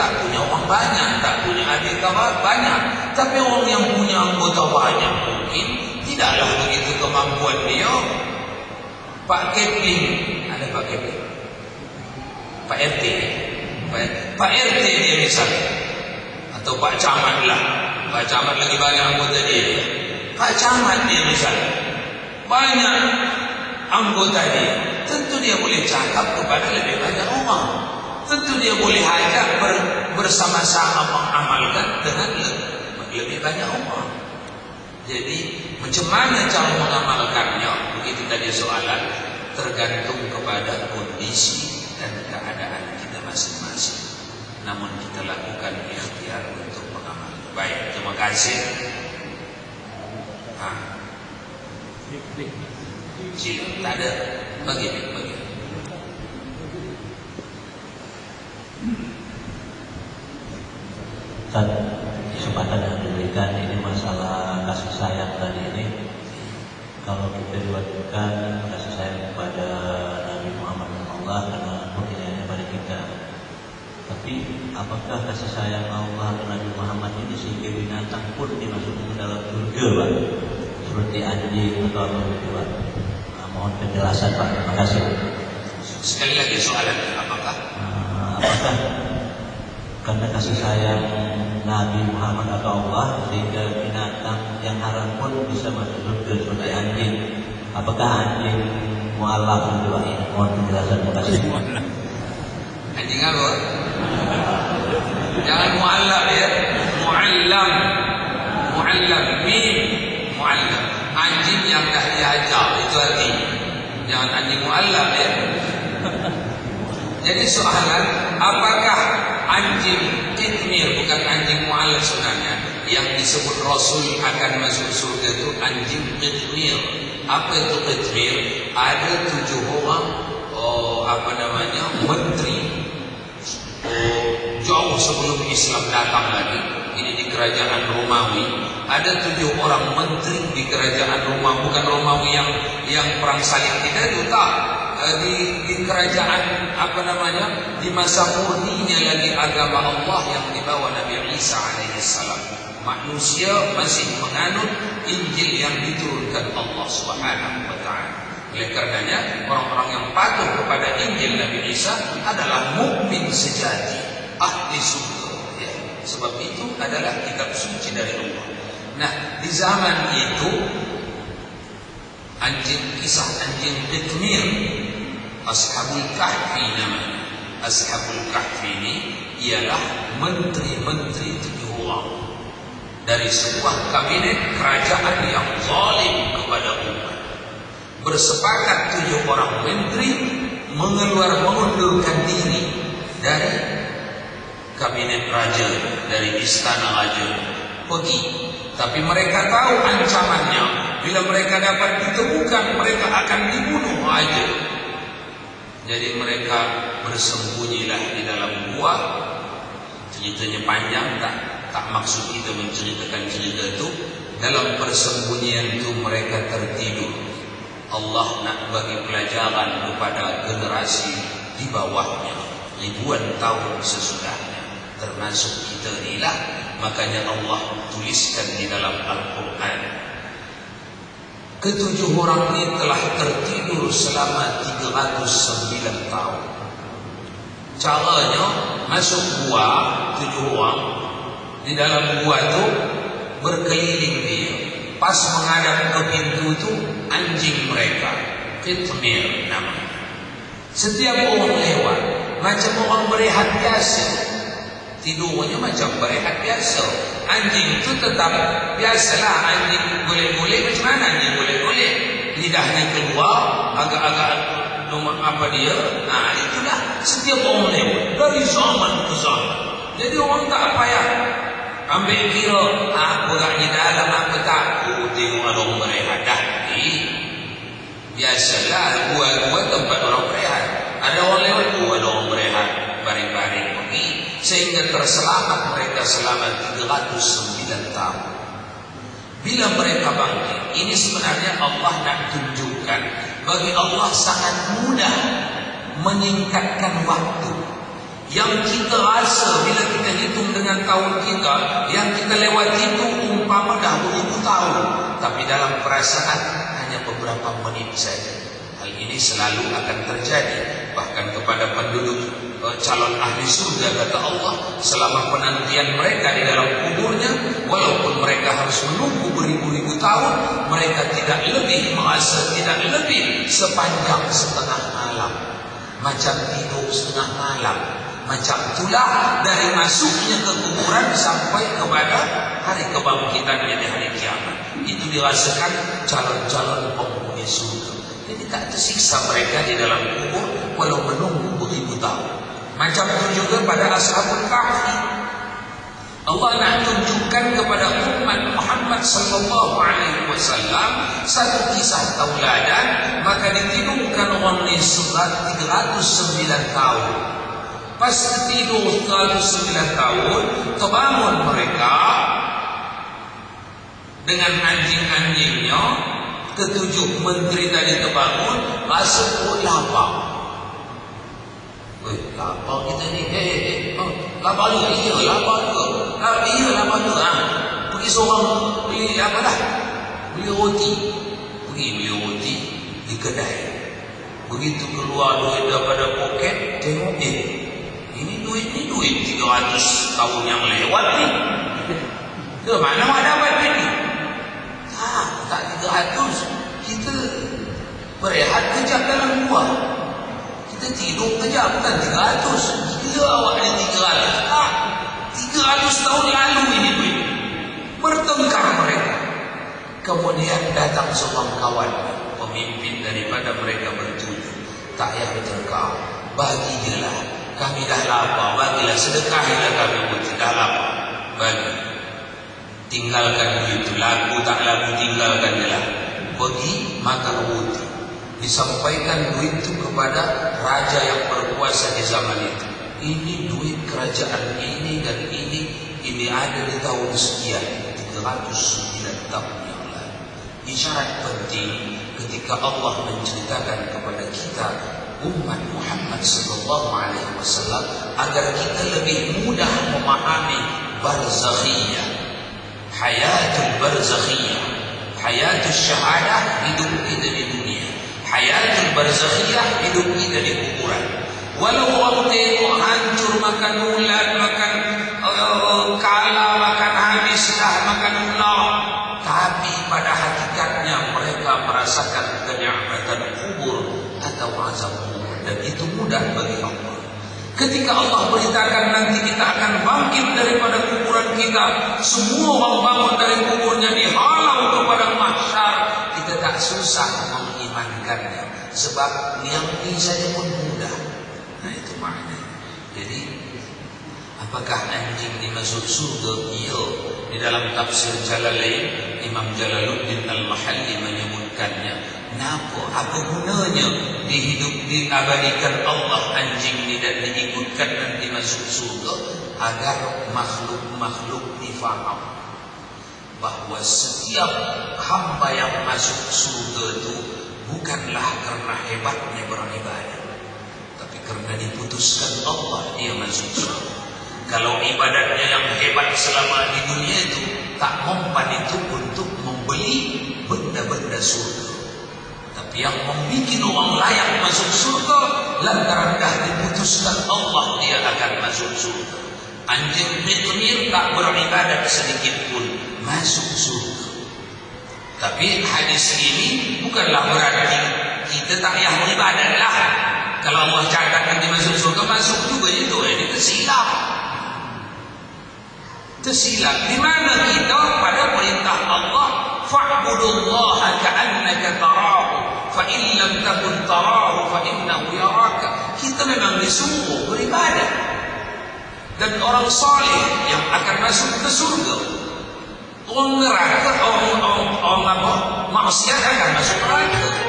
tak punya orang banyak, tak punya adik kawan banyak. Tapi orang yang punya anggota banyak mungkin tidaklah begitu kemampuan dia. Pak Kepling, ada Pak Kepling, Pak RT, Pak RT dia misalnya, atau Pak Camat lah. Pak Camat lagi banyak anggota dia. Pak Camat dia misalnya, banyak anggota dia. Tentu dia boleh cakap kepada lebih banyak orang. Tentu dia boleh ajak bersama-sama mengamalkan dengan lebih banyak orang. Jadi macam mana cara mengamalkannya? Begitu tadi soalan, tergantung kepada kondisi dan keadaan kita masing-masing. Namun kita lakukan ikhtiar untuk mengamalkan. Baik, terima kasih. Cik, tak ada. Bagi. Ustaz, kesempatan yang diberikan ini masalah kasih sayang tadi ini. Kalau kita diwajibkan kasih sayang kepada Nabi Muhammad Allah karena murniannya pada kita. Tapi apakah kasih sayang Allah ke Nabi Muhammad ini sehingga binatang pun dimasukkan ke dalam surga, Pak? Seperti anjing atau apa gitu, Pak? Mohon penjelasan, Pak. Terima kasih. Sekali lagi soalan, apakah karena kasih sayang Nabi Muhammad atau Allah sehingga binatang yang haram pun bisa masuk surga seperti anjing? Apakah anjing mu'allaf itu, Pak? Mohon penjelasan. Terima kasih. Anjing apa? Jangan mu'allaf ya. Mu'allam. Mim. Mu'allam. Anjing yang dah diajar, itu artinya. Jangan anjing mu'allaf ya. Jadi soalan, apakah anjing qitmir, bukan anjing mu'allaf sebenarnya, yang disebut Rasul akan masuk surga itu anjing qitmir. Apa itu qitmir? Ada 7 orang menteri, jauh sebelum Islam datang lagi. Ini di kerajaan Romawi. Ada 7 orang menteri di kerajaan Romawi, bukan Romawi yang perang salib kita itu, tak. Di kerajaan di masa murninya lagi agama Allah yang dibawa Nabi Isa alaihissalam. Manusia masih menganut Injil yang diturunkan Allah Subhanahu wa taala. Oleh karenanya orang-orang yang patuh kepada Injil Nabi Isa adalah mukmin sejati, ahli surga ya. Sebab itu adalah kitab suci dari Allah. Nah, di zaman itu kisah anjing qitmir, Ashabul Kahfi namanya. Ashabul Kahfi ini ialah menteri-menteri 7 orang dari sebuah kabinet kerajaan yang zalim kepada umat. Bersepakat 7 orang menteri mengundurkan diri dari kabinet raja, dari istana raja, pergi. Tapi mereka tahu ancamannya. Bila mereka dapat ditemukan, mereka akan dibunuh aja. Jadi mereka bersembunyilah di dalam gua. Ceritanya panjang, tak maksud kita menceritakan cerita itu. Dalam persembunyian itu mereka tertidur. Allah nak bagi pelajaran kepada generasi di bawahnya, ribuan tahun sesudahnya, termasuk kita inilah. Makanya Allah tuliskan di dalam Al-Quran, ke-7 orang ini telah tertidur selama 309 tahun. Caranya masuk gua, 7 orang di dalam gua itu berkeliling dia. Pas menghadap ke pintu itu anjing mereka, qitmir namanya. Setiap orang lewat macam orang berehat biasa, tidurnya macam berehat biasa. Anjing itu tetap biasalah. Anjing boleh-boleh macam mana anjing boleh-boleh? Lidahnya keluar agak-agak itulah setiap orang lewat dari zaman ke zaman. Jadi orang tak payah ambil kira agaknya dalam apa takut tengok orang berehat dah. Biasalah gua tempat orang berehat. Ada orang lewat ada orang berehat, baring-baring pergi. Sehingga terselamat mereka selama 309 tahun. Bila mereka bangkit, ini sebenarnya Allah nak tunjukkan, bagi Allah sangat mudah meningkatkan waktu. Yang kita rasa bila kita hitung dengan tahun kita, yang kita lewati itu umpama dah beribu tahun, tapi dalam perasaan hanya beberapa menit saja. Hal ini selalu akan terjadi. Bahkan kepada penduduk calon ahli surga kata Allah, selama penantian mereka di dalam kuburnya, walaupun mereka harus menunggu beribu-ribu tahun, mereka tidak lebih merasa, tidak lebih sepanjang setengah malam. Macam tidur setengah malam. Macam itulah dari masuknya ke kuburan sampai kepada hari kebangkitannya di hari kiamat. Itu dirasakan calon-calon penghuni surga. Jadi tak tersiksa mereka di dalam kubur walau menunggu beribu tahun. Macam itu juga pada Ashabul Kahfi. Allah nak tunjukkan kepada umat Muhammad sallallahu alaihi wasallam satu kisah tauladan, maka ditidurkan orang ini 309 tahun. Pas tidur 309 tahun, terbangun mereka dengan anjing-anjingnya. Ketujuh menteri tadi terbangun, rasa perut lapar. Lapar kita ni, lapar juga, iya lapar juga. Iya lapar juga. Pergi seorang beli apa dah? Beli roti. Pergi beli roti di kedai. Begitu keluar duit daripada poket, tengok ini duit 300 tahun yang lewat ni. Ke mana awak dapat ni? Tak 300. Kita berehat kejap dalam gua. Kita tidur kejap, bukan 300. Gila awak ni 300. 300 tahun lalu ini duit. Bertengkar mereka. Kemudian datang seorang kawan, pemimpin daripada mereka bertujuh. Tak payah bertengkar, bagi je lah. Kami dah lapar, bagilah, sedekahilah kami pun dah lapar. Bagi. Tinggalkan begitu, laku tak laku tinggalkan je lah. Pergi makan roti. Disampaikan duit itu kepada raja yang berkuasa di zaman itu. Ini duit kerajaan ini dan ini ada di tahun sekian, 309 tahun yang lalu. Isyarat penting ketika Allah menceritakan kepada kita umat Muhammad sallallahu alaihi wasallam agar kita lebih mudah memahami barzakhiyah, hayatul barzakhiyah, hayatul syahadah, hidup kita di dunia, hayatul barzakhiyah, hidup kita di kuburan. Walau orang tengok hancur, makan ulat, makan kala, makan habis dah, makan ular, tapi pada hakikatnya mereka merasakan kenikmatan kubur atau azab kubur, dan itu mudah bagi Allah. Ketika Allah beritakan nanti kita akan bangkit daripada kuburan kita, semua orang bangun dari kuburnya dihalau kepada mahsyar, kita tak susah mengimankannya, sebab yang ini saja pun mudah. Nah itu maknanya. Jadi apakah anjing dimasuk surga? Iya. Di dalam tafsir Jalalain, Imam Jalaluddin Al-Mahalli menyebutkannya. Kenapa? Apa gunanya diabadikan Allah anjing ini dan diikutkan nanti masuk surga? Agar makhluk-makhluk difaham bahawa setiap hamba yang masuk surga itu bukanlah karena hebatnya beribadah, tapi karena diputuskan Allah dia masuk surga. Kalau ibadatnya yang hebat selama di dunia itu tak mempan itu untuk membeli benda-benda surga. Tapi yang membuat orang layak masuk surga lantaran dah diputuskan Allah dia akan masuk surga. Anjing mitmir tak beribadat sedikit pun masuk surga. Tapi hadis ini bukanlah berarti kita tak payah beribadat lah. Kalau Allah catat nanti masuk surga, masuk juga itu. Ini tersilap. Tersilap. Di mana kita pada perintah Allah, fa'budullaha ka'annaka tarahu, fa in lam takun tarahu fa innahu yaraka. Kita memang disuruh beribadah. Dan orang saleh yang akan masuk ke surga, orang neraka, orang maksiat akan masuk neraka.